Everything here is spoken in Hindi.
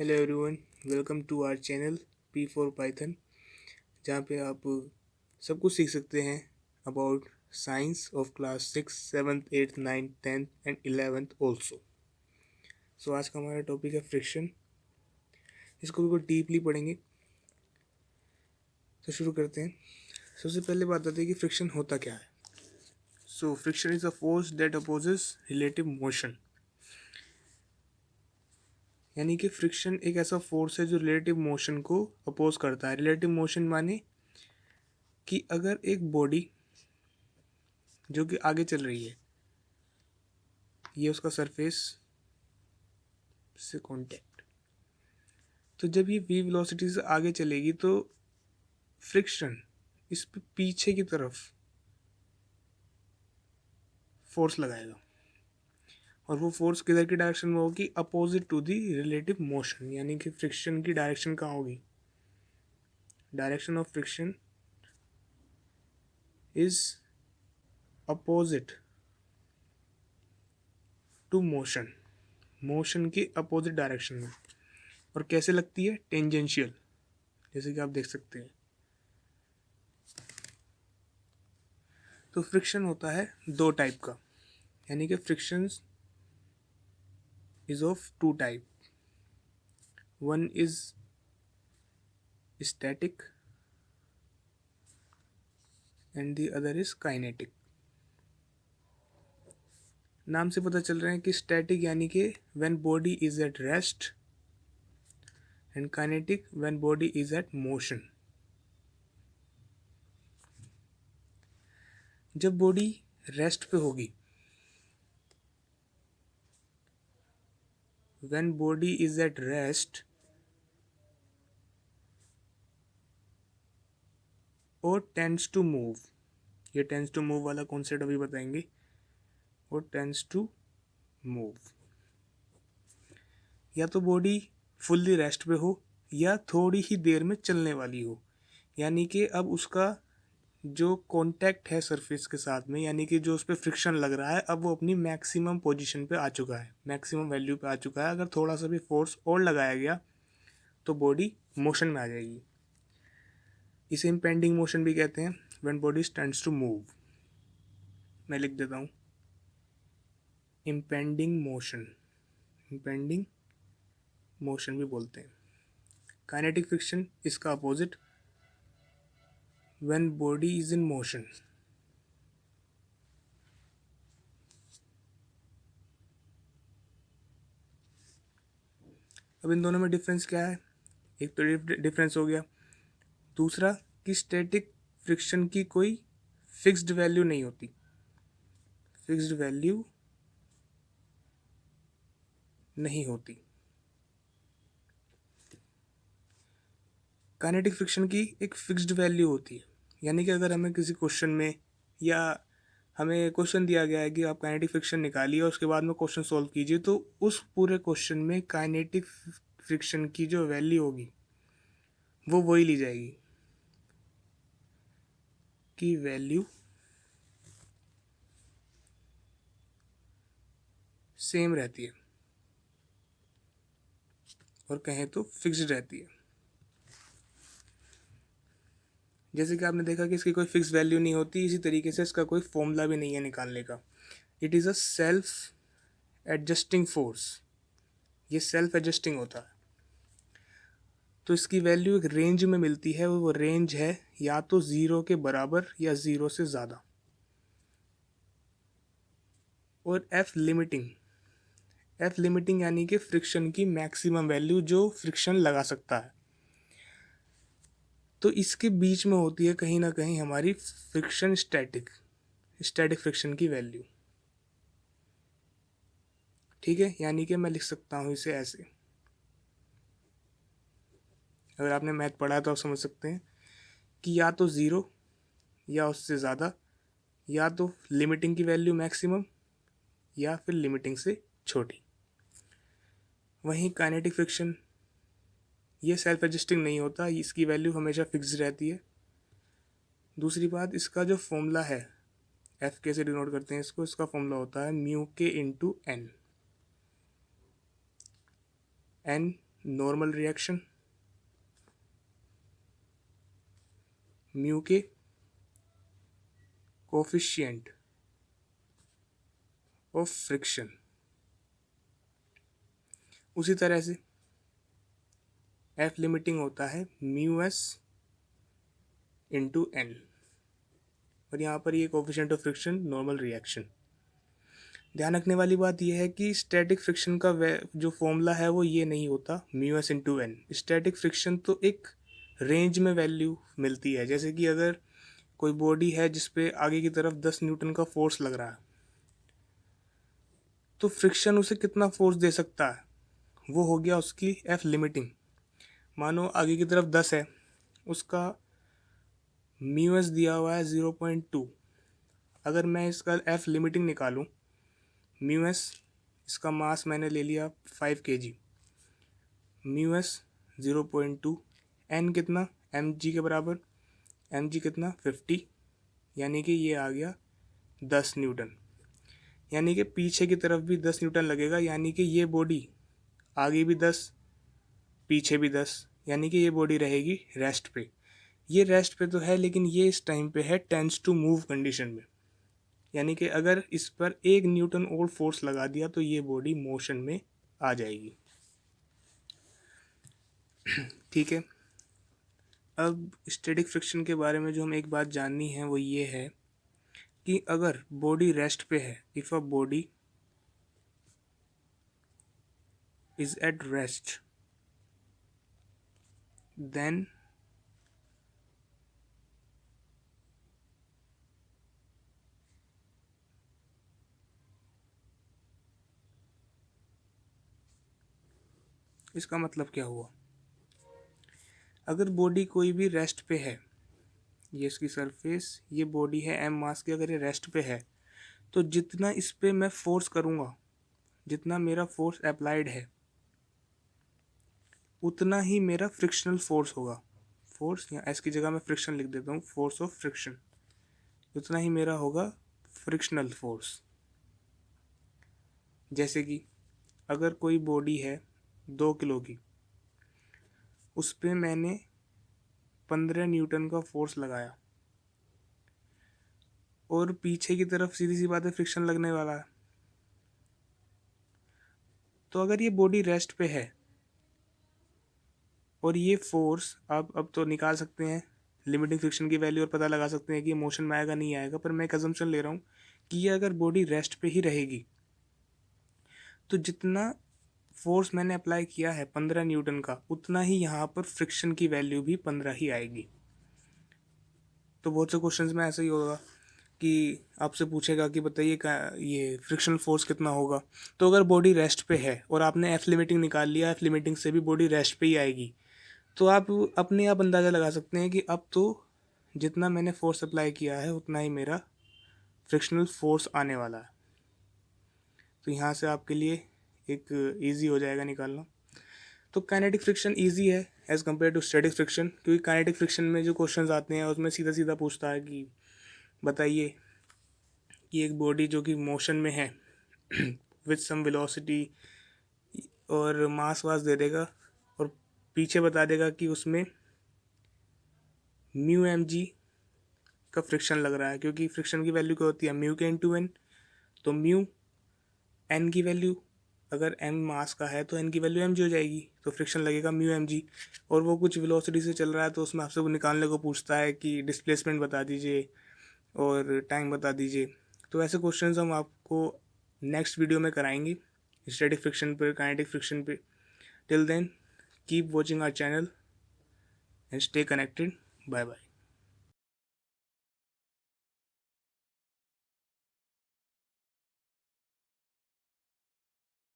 Hello everyone, welcome to our channel P for Python, जहाँ पे आप सब कुछ सीख सकते हैं about science of class 6, 7, 8, 9, 10 and 11th also. So आज का हमारा टॉपिक है फ्रिक्शन। इसको बिल्कुल डीपली पढ़ेंगे। तो शुरू करते हैं। सबसे पहले बात आती है कि फ्रिक्शन होता क्या है। So friction is a force that opposes relative motion. यानी कि फ्रिक्शन एक ऐसा फोर्स है जो रिलेटिव मोशन को अपोज करता है। रिलेटिव मोशन माने कि अगर एक बॉडी जो कि आगे चल रही है, ये उसका सरफेस से कांटेक्ट, तो जब ये v वेलोसिटी से आगे चलेगी तो फ्रिक्शन इस पे पीछे की तरफ फोर्स लगाएगा, और वो फोर्स किधर की डायरेक्शन में होगी? Opposite to the relative motion. यानी कि फ्रिक्शन की डायरेक्शन कहाँ होगी? Direction of friction is opposite to motion. Motion के अपोजिट डायरेक्शन में। और कैसे लगती है? टेंजेंशियल, जैसे कि आप देख सकते हैं। तो फ्रिक्शन होता है दो टाइप का, यानी कि friction is of two type. One is static and the other is kinetic. नाम से पता चल रहा है कि स्टैटिक यानी कि when body is at rest, and kinetic when body is at motion. जब बॉडी रेस्ट पे होगी, when body is at rest, और टेंड्स टू मूव, ये टेंड्स टू मूव वाला कॉन्सेप्ट अभी बताएंगे। और टेंड्स टू मूव, या तो बॉडी फुल्ली रेस्ट पे हो या थोड़ी ही देर में चलने वाली हो। यानी कि अब उसका जो कांटेक्ट है सरफेस के साथ में, यानी कि जो उस पर फ्रिक्शन लग रहा है, अब वो अपनी मैक्सिमम पोजीशन पे आ चुका है, मैक्सिमम वैल्यू पे आ चुका है। अगर थोड़ा सा भी फोर्स और लगाया गया तो बॉडी मोशन में आ जाएगी। इसे इम्पेंडिंग मोशन भी कहते हैं, when body stands to move. मैं लिख देता हूँ, इम्पेंडिंग मोशन, इम्पेंडिंग मोशन भी बोलते हैं। काइनेटिक फ्रिक्शन इसका opposite, when body is in motion. अब इन दोनों में डिफरेंस क्या है? एक तो डिफरेंस हो गया। दूसरा कि स्टैटिक फ्रिक्शन की कोई फिक्स्ड वैल्यू नहीं होती, फिक्स्ड वैल्यू नहीं होती। काइनेटिक फ्रिक्शन की एक फिक्स्ड वैल्यू होती है। यानी कि अगर हमें किसी क्वेश्चन में, या हमें क्वेश्चन दिया गया है कि आप काइनेटिक फ्रिक्शन निकालिए और उसके बाद में क्वेश्चन सॉल्व कीजिए, तो उस पूरे क्वेश्चन में काइनेटिक फ्रिक्शन की जो वैल्यू होगी वो वही ली जाएगी, कि वैल्यू सेम रहती है, और कहें तो फिक्स्ड रहती है। जैसे कि आपने देखा कि इसकी कोई फिक्स वैल्यू नहीं होती, इसी तरीके से इसका कोई फॉर्मूला भी नहीं है निकालने का। It is a self adjusting force, ये सेल्फ एडजस्टिंग होता है। तो इसकी वैल्यू एक रेंज में मिलती है, वो रेंज है या तो ज़ीरो के बराबर या ज़ीरो से ज़्यादा। और एफ लिमिटिंग यानी कि फ्रिक्शन की मैक्सिमम वैल्यू जो फ्रिक्शन लगा सकता है। तो इसके बीच में होती है कहीं ना कहीं हमारी फ्रिक्शन स्टैटिक फ्रिक्शन की वैल्यू। ठीक है, यानी कि मैं लिख सकता हूँ इसे ऐसे। अगर आपने मैथ पढ़ा है तो आप समझ सकते हैं कि या तो ज़ीरो या उससे ज़्यादा, या तो लिमिटिंग की वैल्यू मैक्सिमम, या फिर लिमिटिंग से छोटी। वहीं काइनेटिक फ्रिक्शन ये सेल्फ एडजस्टिंग नहीं होता, इसकी वैल्यू हमेशा फिक्स रहती है। दूसरी बात, इसका जो फॉर्मूला है, एफ के से डिनोट करते हैं इसको, इसका फॉर्मूला होता है म्यू के into N. N normal reaction, mu के कोफिशिएंट ऑफ फ्रिक्शन। उसी तरह से एफ लिमिटिंग होता है म्यू एस इंटू एन, और यहाँ पर ये coefficient of friction normal reaction. ध्यान रखने वाली बात यह है कि स्टैटिक फ्रिक्शन का जो फॉर्मूला है वो ये नहीं होता mu S into N. Static friction तो एक रेंज में वैल्यू मिलती है, जैसे कि अगर कोई बॉडी है जिस पे आगे की तरफ 10 न्यूटन का फोर्स लग रहा है, तो फ्रिक्शन उसे कितना फोर्स दे सकता है, वो हो गया उसकी एफ लिमिटिंग। मानो आगे की तरफ 10 है, उसका म्यू एस दिया हुआ है 0.2। अगर मैं इसका एफ लिमिटिंग निकालूं, म्यू एस, इसका मास मैंने ले लिया 5 kg, म्यू एस 0.2, एन कितना, एम जी के बराबर, एम जी कितना 50, यानी कि ये आ गया 10 न्यूटन। यानी कि पीछे की तरफ भी 10 न्यूटन लगेगा, यानी कि ये बॉडी आगे भी 10, पीछे भी 10, यानी कि ये बॉडी रहेगी रेस्ट पे। ये रेस्ट पे तो है, लेकिन ये इस टाइम पे है टेंस टू मूव कंडीशन में, यानी कि अगर इस पर 1 न्यूटन और फोर्स लगा दिया तो ये बॉडी मोशन में आ जाएगी। ठीक है। अब स्टैटिक फ्रिक्शन के बारे में जो हम एक बात जाननी है वो ये है कि अगर बॉडी रेस्ट पे है, if a body is at rest, then इसका मतलब क्या हुआ? अगर बॉडी कोई भी रेस्ट पे है, ये इसकी सरफेस, ये बॉडी है एम मास की, अगर ये रेस्ट पे है तो जितना इस पे मैं फोर्स करूँगा, जितना मेरा फोर्स अप्लाइड है, उतना ही मेरा फ्रिक्शनल फोर्स होगा। फोर्स या एस की जगह मैं फ्रिक्शन लिख देता हूँ, फोर्स ऑफ फ्रिक्शन, उतना ही मेरा होगा फ्रिक्शनल फोर्स। जैसे कि अगर कोई बॉडी है 2 किलो की, उस पर मैंने 15 न्यूटन का फोर्स लगाया, और पीछे की तरफ सीधी सी बात है फ्रिक्शन लगने वाला है, तो अगर ये बॉडी रेस्ट पे है और ये फोर्स आप अब तो निकाल सकते हैं लिमिटिंग फ्रिक्शन की वैल्यू और पता लगा सकते हैं कि मोशन में आएगा नहीं आएगा, पर मैं एक अजम्पशन ले रहा हूँ कि ये अगर बॉडी रेस्ट पे ही रहेगी तो जितना फोर्स मैंने अप्लाई किया है 15 न्यूटन का, उतना ही यहाँ पर फ्रिक्शन की वैल्यू भी 15 ही आएगी। तो बहुत से क्वेश्चंस में ऐसा ही होगा कि आपसे पूछेगा कि बताइए ये फ्रिक्शनल फोर्स कितना होगा। तो अगर बॉडी रेस्ट पे है और आपने एफ लिमिटिंग निकाल लिया, एफ लिमिटिंग से भी बॉडी रेस्ट पे ही आएगी, तो आप अपने आप अंदाज़ा लगा सकते हैं कि अब तो जितना मैंने फोर्स अप्लाई किया है उतना ही मेरा फ्रिक्शनल फोर्स आने वाला है। तो यहाँ से आपके लिए एक इजी हो जाएगा निकालना। तो काइनेटिक फ्रिक्शन इजी है as compare to static friction, क्योंकि काइनेटिक फ्रिक्शन में जो क्वेश्चंस आते हैं उसमें सीधा सीधा पूछता है कि बताइए कि एक बॉडी जो कि मोशन में है विथ सम वेलोसिटी और मास वास दे देगा, और पीछे बता देगा कि उसमें म्यू एम जी का फ्रिक्शन लग रहा है, क्योंकि फ्रिक्शन की वैल्यू क्या होती है म्यू के इंटू एन। तो म्यू एन की वैल्यू, अगर एम मास का है तो एन की वैल्यू एम जी हो जाएगी, तो फ्रिक्शन लगेगा म्यू एम जी। और वो कुछ वेलोसिटी से चल रहा है तो उसमें आपसे वो निकालने को पूछता है कि डिस्प्लेसमेंट बता दीजिए और टाइम बता दीजिए। तो ऐसे क्वेश्चंस हम आपको नेक्स्ट वीडियो में कराएंगे स्टैटिक फ्रिक्शन पे, काइनेटिक फ्रिक्शन पे। Till then keep watching our channel and stay connected. Bye bye.